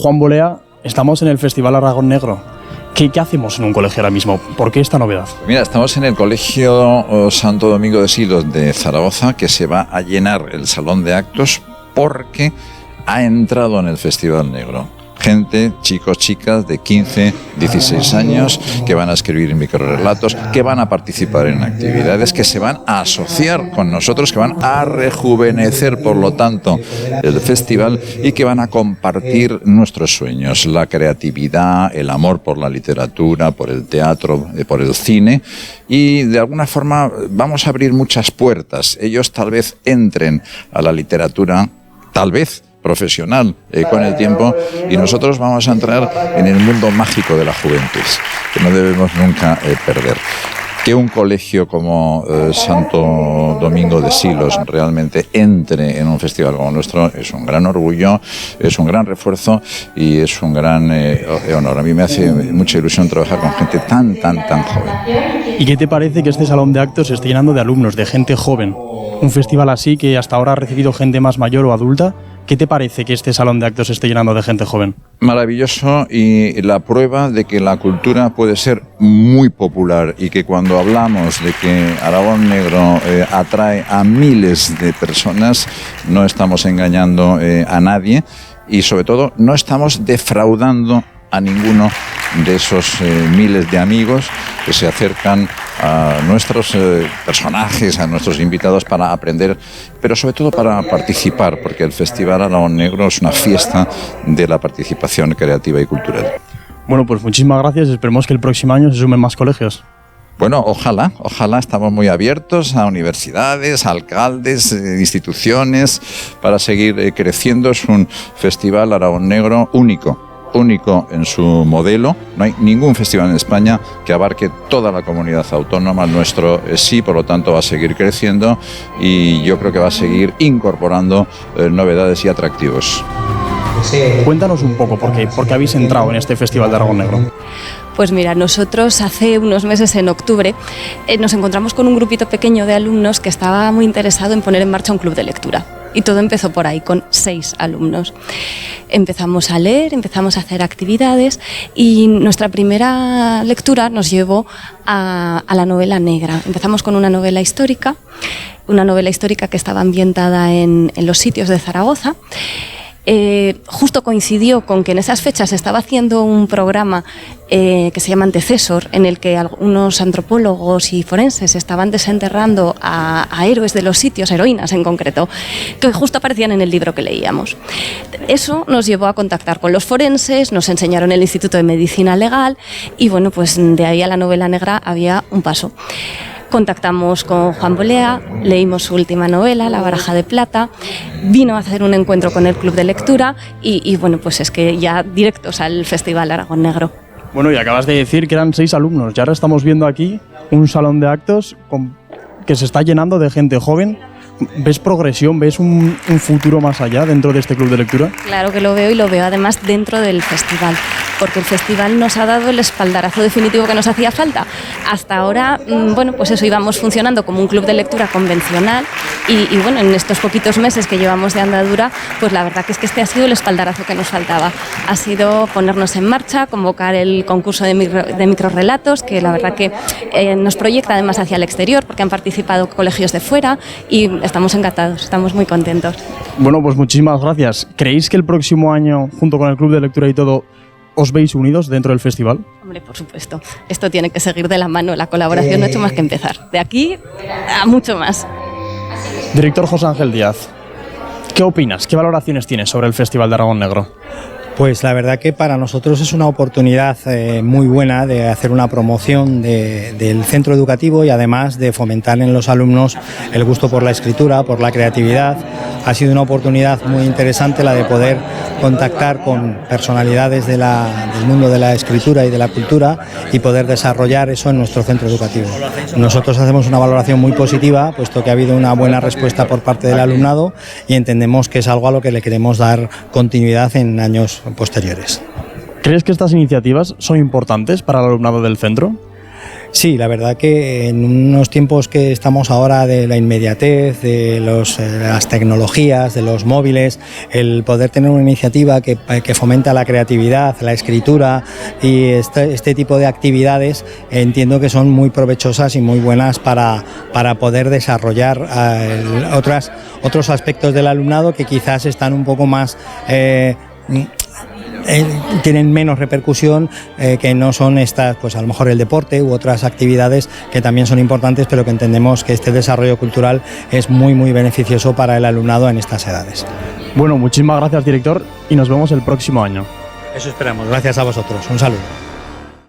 Juan Bolea, estamos en el Festival Aragón Negro. ¿Qué hacemos en un colegio ahora mismo? ¿Por qué esta novedad? Mira, estamos en el Colegio Santo Domingo de Silos de Zaragoza, que se va a llenar el salón de actos porque ha entrado en el Festival Negro gente, chicos, chicas de 15, 16 años que van a escribir microrrelatos, que van a participar en actividades, que se van a asociar con nosotros, que van a rejuvenecer, por lo tanto, el festival y que van a compartir nuestros sueños, la creatividad, el amor por la literatura, por el teatro, por el cine, y de alguna forma vamos a abrir muchas puertas. Ellos tal vez entren a la literatura, tal vez profesional con el tiempo, y nosotros vamos a entrar en el mundo mágico de la juventud, que no debemos nunca perder. Que un colegio como Santo Domingo de Silos realmente entre en un festival como nuestro es un gran orgullo, es un gran refuerzo y es un gran honor. A mí me hace mucha ilusión trabajar con gente tan joven. ¿Y qué te parece que este salón de actos se esté llenando de alumnos, de gente joven? Un festival así que hasta ahora ha recibido gente más mayor o adulta. ¿Qué te parece que este salón de actos se esté llenando de gente joven? Maravilloso, y la prueba de que la cultura puede ser muy popular y que cuando hablamos de que Aragón Negro atrae a miles de personas, no estamos engañando a nadie y sobre todo no estamos defraudando a ninguno de esos miles de amigos que se acercan a nuestros personajes, a nuestros invitados para aprender, pero sobre todo para participar, porque el Festival Aragón Negro es una fiesta de la participación creativa y cultural. Bueno, pues muchísimas gracias. Esperemos que el próximo año se sumen más colegios. Bueno, ojalá, estamos muy abiertos a universidades, a alcaldes, instituciones, para seguir creciendo. Es un Festival Aragón Negro único en su modelo. No hay ningún festival en España que abarque toda la comunidad autónoma. Nuestro sí, por lo tanto va a seguir creciendo y yo creo que va a seguir incorporando novedades y atractivos. Cuéntanos un poco por qué habéis entrado en este Festival de Aragón Negro. Pues mira, nosotros hace unos meses, en octubre, nos encontramos con un grupito pequeño de alumnos que estaba muy interesado en poner en marcha un club de lectura. Y todo empezó por ahí, con 6 alumnos. Empezamos a leer, empezamos a hacer actividades y nuestra primera lectura nos llevó a la novela negra. Empezamos con una novela histórica que estaba ambientada en los sitios de Zaragoza. Justo coincidió con que en esas fechas se estaba haciendo un programa que se llama Antecesor, en el que algunos antropólogos y forenses estaban desenterrando a héroes de los sitios, heroínas en concreto, que justo aparecían en el libro que leíamos. Eso nos llevó a contactar con los forenses, nos enseñaron el Instituto de Medicina Legal y bueno, pues de ahí a la novela negra había un paso. Contactamos con Juan Bolea, leímos su última novela, La baraja de plata, vino a hacer un encuentro con el club de lectura y bueno, pues es que ya directos al Festival Aragón Negro. Bueno, y acabas de decir que eran 6 alumnos y ahora estamos viendo aquí un salón de actos que se está llenando de gente joven. ¿Ves progresión? ¿Ves un futuro más allá dentro de este club de lectura? Claro que lo veo, y lo veo además dentro del festival, porque el festival nos ha dado el espaldarazo definitivo que nos hacía falta. Hasta ahora, bueno, pues eso, íbamos funcionando como un club de lectura convencional y bueno, en estos poquitos meses que llevamos de andadura, pues la verdad que es que este ha sido el espaldarazo que nos faltaba. Ha sido ponernos en marcha, convocar el concurso de microrrelatos, que la verdad que nos proyecta además hacia el exterior, porque han participado colegios de fuera y estamos encantados, estamos muy contentos. Bueno, pues muchísimas gracias. ¿Creéis que el próximo año, junto con el club de lectura y todo, os veis unidos dentro del festival? Hombre, por supuesto. Esto tiene que seguir de la mano. La colaboración no ha hecho más que empezar. De aquí a mucho más. Director José Ángel Díaz, ¿qué opinas? ¿Qué valoraciones tienes sobre el Festival de Aragón Negro? Pues la verdad que para nosotros es una oportunidad muy buena de hacer una promoción del centro educativo y además de fomentar en los alumnos el gusto por la escritura, por la creatividad. Ha sido una oportunidad muy interesante la de poder contactar con personalidades del mundo de la escritura y de la cultura y poder desarrollar eso en nuestro centro educativo. Nosotros hacemos una valoración muy positiva, puesto que ha habido una buena respuesta por parte del alumnado y entendemos que es algo a lo que le queremos dar continuidad en años posteriores. ¿Crees que estas iniciativas son importantes para el alumnado del centro? Sí, la verdad que en unos tiempos que estamos ahora de la inmediatez, de las tecnologías, de los móviles, el poder tener una iniciativa que fomenta la creatividad, la escritura y este tipo de actividades, entiendo que son muy provechosas y muy buenas para poder desarrollar otros aspectos del alumnado que quizás están un poco más... tienen menos repercusión, que no son estas, pues a lo mejor el deporte u otras actividades que también son importantes, pero que entendemos que este desarrollo cultural es muy beneficioso para el alumnado en estas edades. Bueno, muchísimas gracias, director, y nos vemos el próximo año. Eso esperamos. Gracias a vosotros. Un saludo.